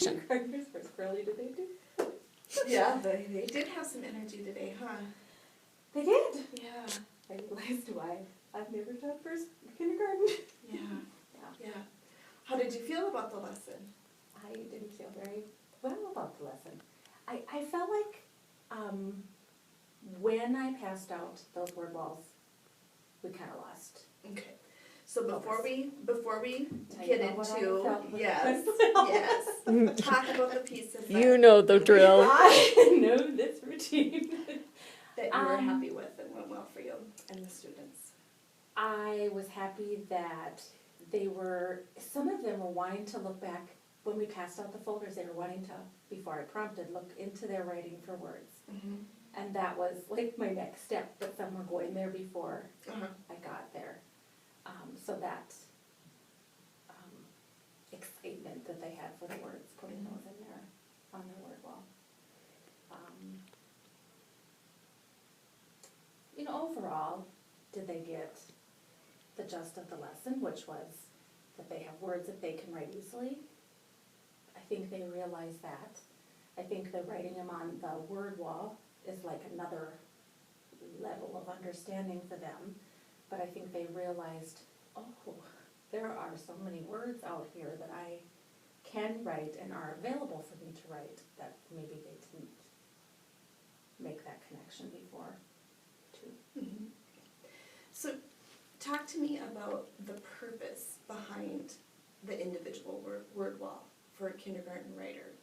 Kindergartners were squirrely, did they do? Yeah, they did have some energy today, huh? They did. Yeah, I realized why I've never taught first kindergarten. yeah, Yeah. yeah. How did you feel about the lesson? I didn't feel very well about the lesson. I felt like when I passed out those word walls, we kind of lost. Okay. So before Focus. we Tell get you about what I into felt with yes, myself. yes, talk about the pieces You know the drill. I know this routine. that you were happy with and went well for you and the students. I was happy that some of them were wanting to look back, when we passed out the folders, they were wanting to, before I prompted, look into their writing for words. Mm-hmm. And that was like my next step, but some were going there before Uh-huh. I got there. So that excitement that they had for the words, putting those in there on their word wall. Overall, did they get the gist of the lesson, which was that they have words that they can write easily? I think they realized that. I think that writing them on the word wall is like another level of understanding for them. But I think they realized, oh, there are so many words out here that I can write and are available for me to write that maybe they didn't make that connection before, too. Mm-hmm. So talk to me about the purpose behind the individual word wall for a kindergarten writer.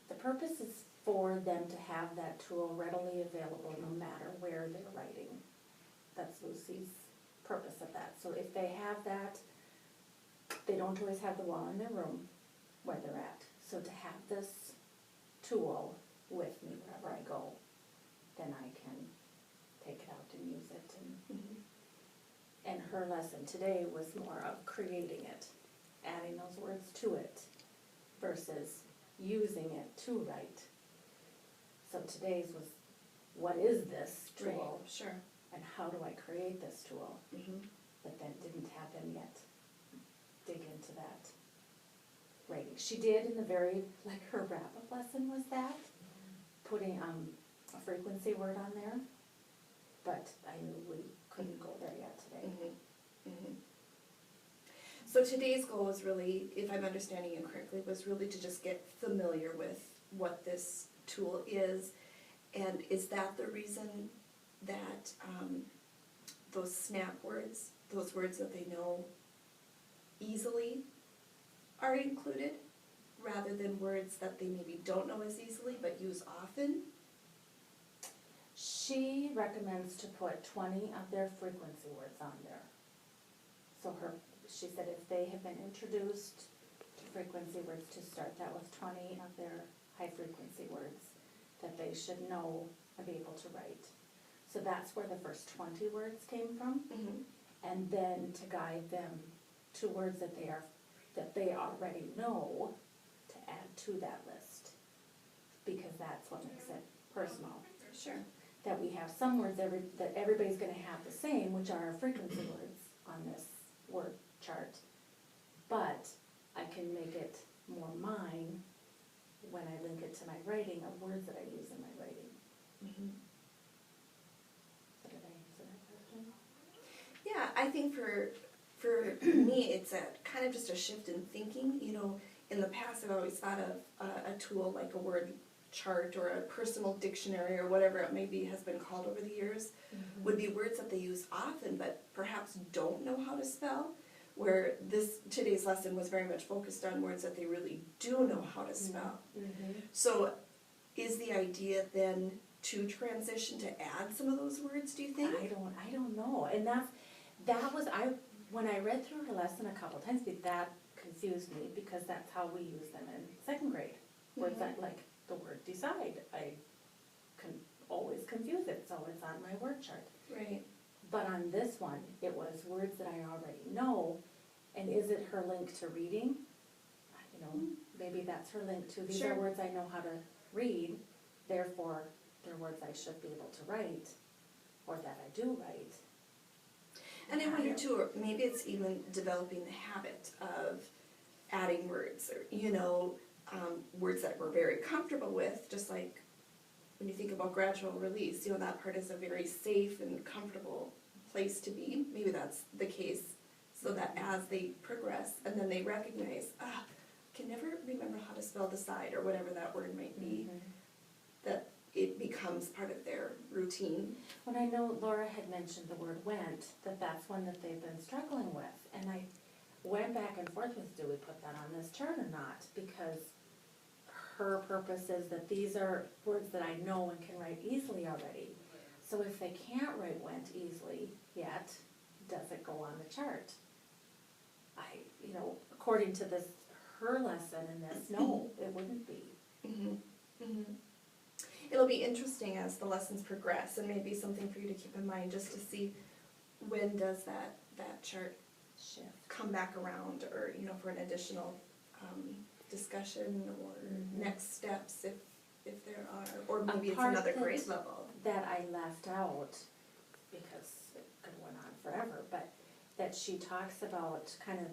The purpose is for them to have that tool readily available no matter where they're writing. That's Lucy's purpose of that. So if they have that, they don't always have the wall in their room where they're at. So to have this tool with me wherever I go, then I can take it out and use it. And her lesson today was more of creating it, adding those words to it, versus using it to write. So today's was, what is this tool? Right. Sure. And how do I create this tool? Mm-hmm. But then didn't have them yet dig into that writing. She did in the very, like her wrap-up lesson was that, putting a frequency word on there, but I knew we couldn't go there yet today. Mm-hmm. Mm-hmm. So today's goal was really, if I'm understanding you correctly, was really to just get familiar with what this tool is. And is that the reason that those snap words, those words that they know easily, are included, rather than words that they maybe don't know as easily but use often? She recommends to put 20 of their frequency words on there. So she said if they have been introduced to frequency words, to start that with 20 of their high frequency words that they should know and be able to write. So that's where the first 20 words came from. Mm-hmm. And then to guide them to words that they already know, to add to that list, because that's what makes it personal. Sure. That we have some words that everybody's going to have the same, which are our frequency words on this word chart, but I can make it more mine when I link it to my writing of words that I use in my writing. Mm-hmm. So did I answer that question? Yeah, I think for me, it's a kind of just a shift in thinking. In the past, I've always thought of a tool like a word chart or a personal dictionary or whatever it may be has been called over the years, would be words that they use often but perhaps don't know how to spell, where today's lesson was very much focused on words that they really do know how to spell. Mm-hmm. So is the idea then to transition to add some of those words, do you think? I don't know. And when I read through her lesson a couple times, that confused me, because that's how we use them in second grade. Words that, like the word decide, I can always confuse it, so it's on my word chart. Right. But on this one, it was words that I already know, and is it her link to reading? Maybe that's her link to, these Sure. are words I know how to read, therefore they're words I should be able to write, or that I do write. And I wonder too, or maybe it's even developing the habit of adding words, or words that we're very comfortable with, just like when you think about gradual release, you know, that part is a very safe and comfortable place to be. Maybe that's the case, so that as they progress and then they recognize, can never remember how to spell decide or whatever that word might be, that it becomes part of their routine. When I know Laura had mentioned the word went, that's one that they've been struggling with, and I went back and forth with, do we put that on this chart or not? Because her purpose is that these are words that I know and can write easily already. So if they can't write went easily yet, does it go on the chart? According to her lesson in this, no, it wouldn't be. It'll be interesting as the lessons progress, and maybe something for you to keep in mind, just to see when does that chart Shift. come back around, or, for an additional discussion or next steps if there are, or maybe it's another grade level. That I left out, because it could have went on forever, but that she talks about kind of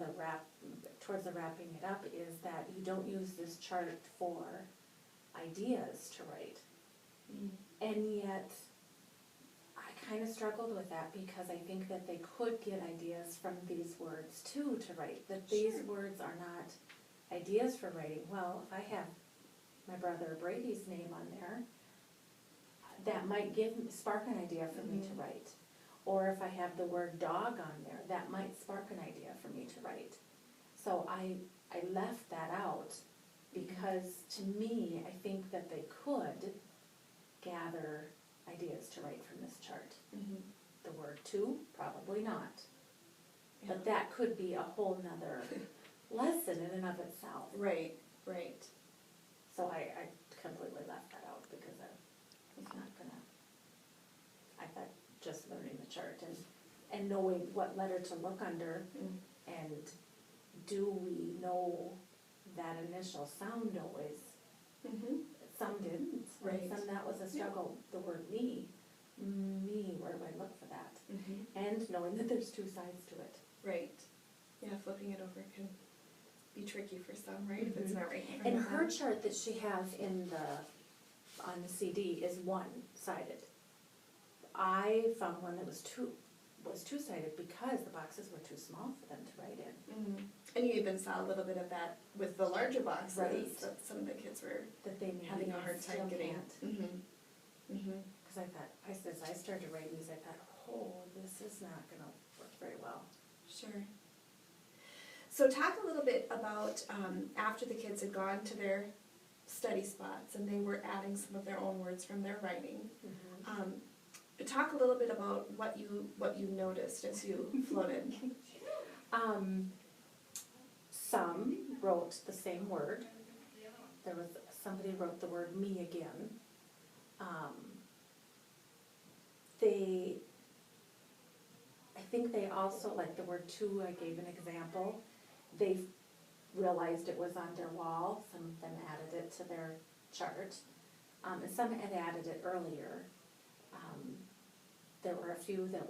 towards the wrapping it up, is that you don't use this chart for ideas to write. And yet, I kind of struggled with that, because I think that they could get ideas from these words too to write, that these words are not ideas for writing. Well, if I have my brother Brady's name on there, that might spark an idea for me to write. Or if I have the word dog on there, that might spark an idea for me to write. So I left that out, because to me, I think that they could gather ideas to write from this chart. The word to, probably not. But that could be a whole nother lesson in and of itself. Right. So I completely left that out, because I was not gonna, I thought just learning the chart and knowing what letter to look under, and do we know that initial sound always? Some didn't. Right. Some that was a struggle. The word me, where do I look for that? And knowing that there's two sides to it. Right. Yeah, flipping it over can be tricky for some, right? If it's not right. And her chart that she has on the CD is one-sided. I found one that was two-sided, because the boxes were too small for them to write in. And you even saw a little bit of that with the larger boxes, Right. that some of the kids were That they maybe having a hard time still getting. can't. Because I thought, as I started writing these, I thought, this is not gonna work very well. Sure. So talk a little bit about, after the kids had gone to their study spots and they were adding some of their own words from their writing. Talk a little bit about what you noticed as you floated. Some wrote the same word. There was somebody wrote the word me again. I think they also, like the word to, I gave an example. They realized it was on their wall. Some of them added it to their chart. And some had added it earlier. There were a few that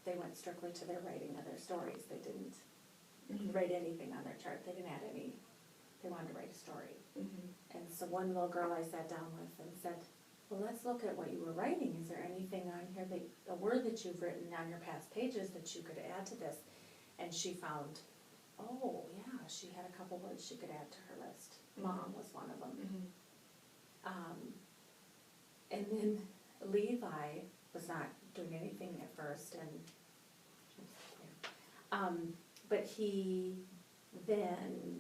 they went strictly to their writing of their stories. They didn't write anything on their chart. They didn't add any. They wanted to write a story. And so one little girl I sat down with and said, well, let's look at what you were writing. Is there anything on here, a word that you've written on your past pages that you could add to this? And she found, she had a couple words she could add to her list. Mom was one of them. And then Levi was not doing anything at first, but he then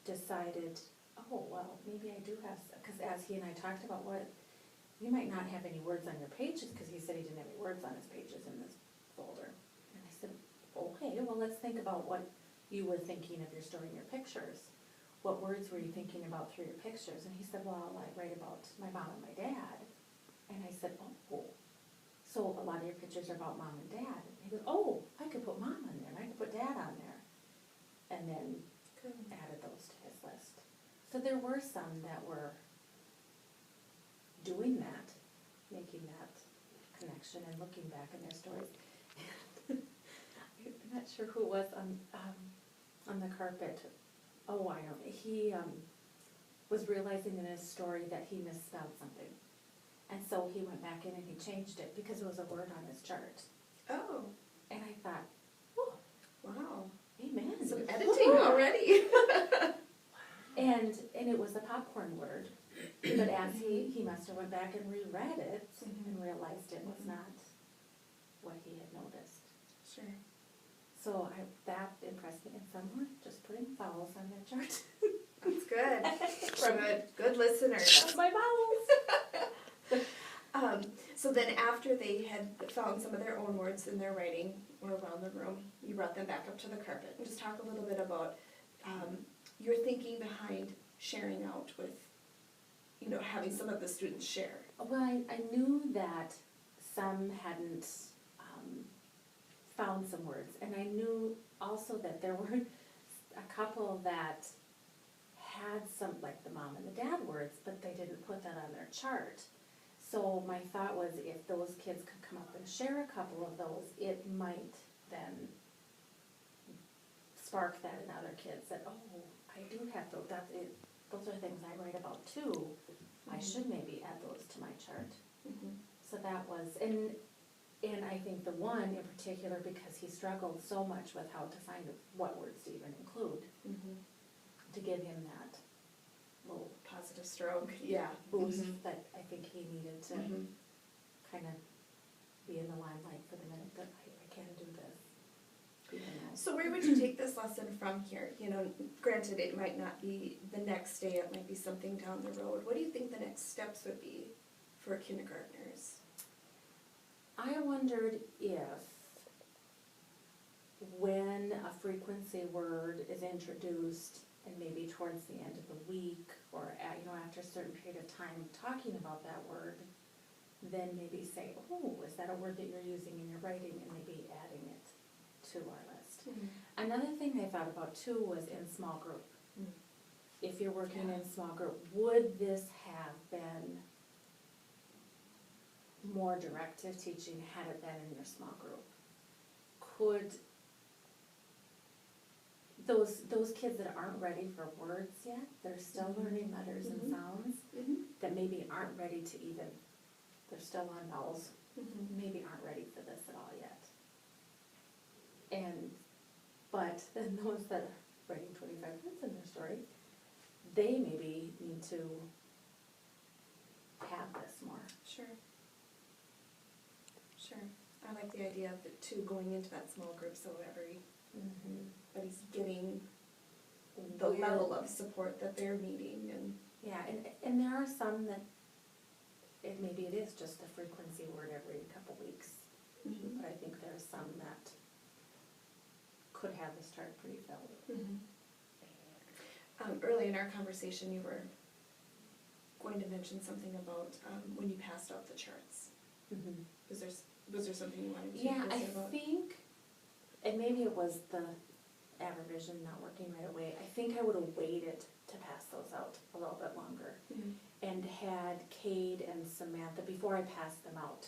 decided, maybe I do have, because as he and I talked about you might not have any words on your pages, because he said he didn't have any words on his pages in this folder. And I said, okay, well, let's think about what you were thinking of your story and your pictures. What words were you thinking about through your pictures? And he said, well, I write about my mom and my dad. And I said, so a lot of your pictures are about mom and dad. And he goes, I could put mom on there, and I could put dad on there. And then added those to his list. So there were some that were doing that, making that connection and looking back in their stories. I'm not sure who it was on the carpet. I don't. was realizing in his story that he misspelled something. And so he went back in and he changed it because it was a word on his chart. Oh, And I thought, oh, wow. amen. Some editing already. And it was a popcorn word, but as he must have went back and reread it and realized it was not what he had noticed. Sure. So that impressed me, and some were just putting vowels on their chart. That's good. Good listener. That's my vowels. So then after they had found some of their own words in their writing or around the room, you brought them back up to the carpet. And just talk a little bit about your thinking behind sharing out with, having some of the students share. Well, I knew that some hadn't found some words, and I knew also that there were a couple that had some, like the mom and the dad words, but they didn't put that on their chart. So my thought was, if those kids could come up and share a couple of those, it might then spark that in other kids, that, oh, I do have those, those are things I write about too. I should maybe add those to my chart. So that was, and I think the one in particular, because he struggled so much with how to find what words to even include, to give him that little Positive stroke. boost that I think he needed to kind of be in the limelight for the minute that I can do this. So where would you take this lesson from here? Granted, it might not be the next day, it might be something down the road. What do you think the next steps would be for kindergartners? I wondered if, when a frequency word is introduced, and maybe towards the end of the week, or after a certain period of time talking about that word, then maybe say, oh, is that a word that you're using in your writing, and maybe adding it to our list. Another thing I thought about too was in small group. If you're working in small group, would this have been more directive teaching had it been in your small group? Could those kids that aren't ready for words yet, they're still learning letters and sounds, that maybe aren't ready to even, they're still on vowels, maybe aren't ready for this at all yet. But then those that are writing 25 words in their story, they maybe need to have this more. Sure. I like the idea of the two going into that small group, so everybody's getting the level of support that they're needing. And and there are some that maybe it is just a frequency word every couple weeks, but I think there's some that could have this chart pretty filled. Early in our conversation, you were going to mention something about when you passed out the charts. Was there something you wanted to say about? I think, and maybe it was the AverVision not working right away, I think I would have waited to pass those out a little bit longer, and had Cade and Samantha, before I passed them out,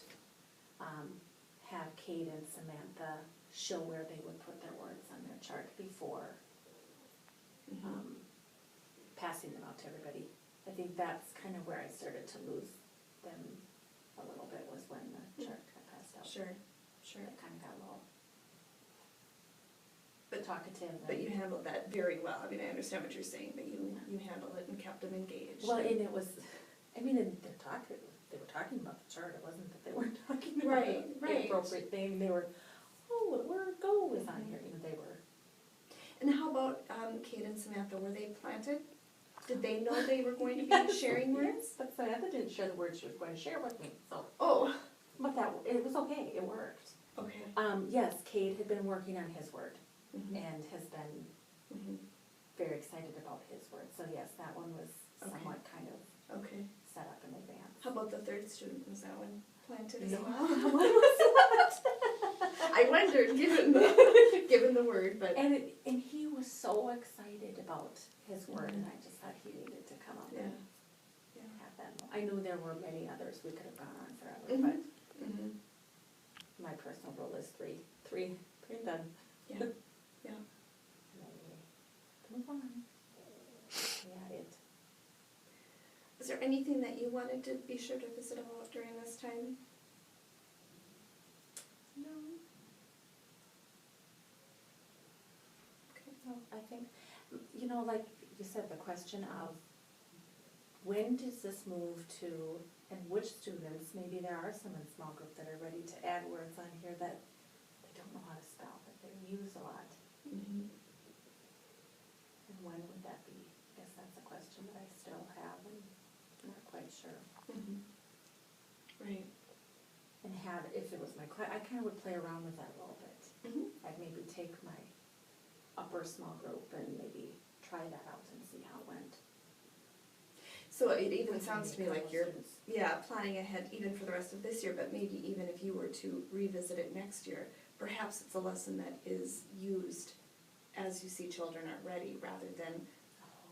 have Cade and Samantha show where they would put their words on their chart before passing them out to everybody. I think that's kind of where I started to lose them a little bit, was when the chart got passed out. Sure. It kind of got a little talkative. But you handled that very well. I mean, I understand what you're saying, but you handled it and kept them engaged. Well, and it was, and they were talking about the chart. It wasn't that they weren't talking about the appropriate thing. They were, oh, the word go is on here. They were. And how about Kate and Samantha? Were they planted? Did they know they were going to be sharing words? Yes, but Samantha didn't share the words she was going to share with me. So. Oh. But it was okay. It worked. Okay. Yes, Cade had been working on his word, and has been very excited about his word. So yes, that one was somewhat kind of set up in advance. How about the third student? Was that one planted as No. well? I wondered, given the word, but and he was so excited about his word, and I just thought he needed to come up and have that. I knew there were many others we could have gone on forever, but my personal rule is three and done. Yeah. Move on. Was there anything that you wanted to be sure to visit about during this time? No. Okay. No, I think, like you said, the question of when does this move to, and which students, maybe there are some in small group that are ready to add words on here that they don't know how to spell, that they use a lot. Mm-hmm. And when would that be? I guess that's a question that I still have and not quite sure. Mm-hmm. Right. And if it was my class, I kind of would play around with that a little bit. Mm-hmm. I'd maybe take my upper small group and maybe try that out and see how it went. So it even With sounds to me maybe a like couple you're, students. yeah, planning ahead even for the rest of this year, but maybe even if you were to revisit it next year, perhaps it's a lesson that is used as you see children aren't ready, rather than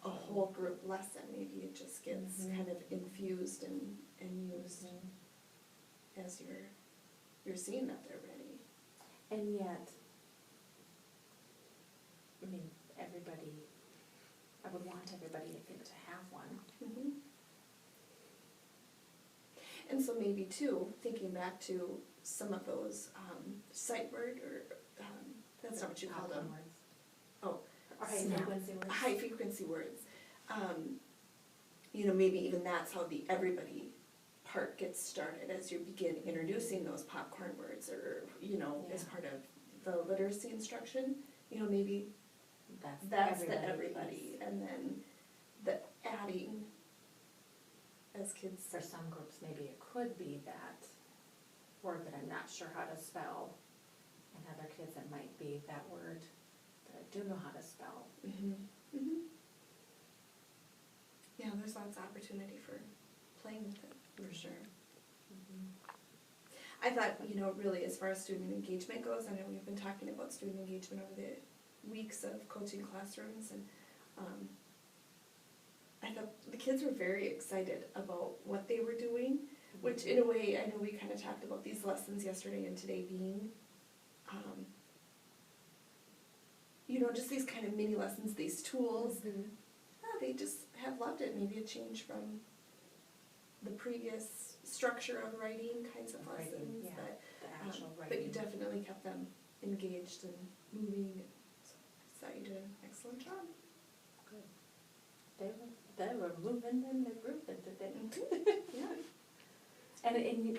a whole group lesson. Maybe it just gets Mhm. kind of infused and used Mhm. as you're seeing that they're ready. And yet, I mean, I would want everybody, I think, to have one. Mhm. And so maybe too, thinking back to some of those sight word or, that's not what you call them. Popcorn words. Oh, Or high snap. frequency words. High frequency words. Maybe even that's how the everybody part gets started, as you begin introducing those popcorn words, or, as Yeah. part of the literacy instruction, maybe that's the everybody, piece. and then the adding as kids. For some groups, maybe it could be that word that I'm not sure how to spell, and other kids it might be that word that I do know how to spell. Mm-hmm. Mm-hmm. Yeah, there's lots of opportunity for playing with it, for sure. I thought, really as far as student engagement goes, I know we've been talking about student engagement over the weeks of coaching classrooms, and I thought the kids were very excited about what they were doing, which in a way, I know we kind of talked about these lessons yesterday and today being, just these kind of mini lessons, these tools. Mhm. They just have loved it. Maybe a change from the previous structure of writing kinds of Writing, lessons, yeah, the actual but writing. you definitely kept them engaged and moving. So I thought you did an excellent job. Good. They were moving and they're grooving today. Yeah. And you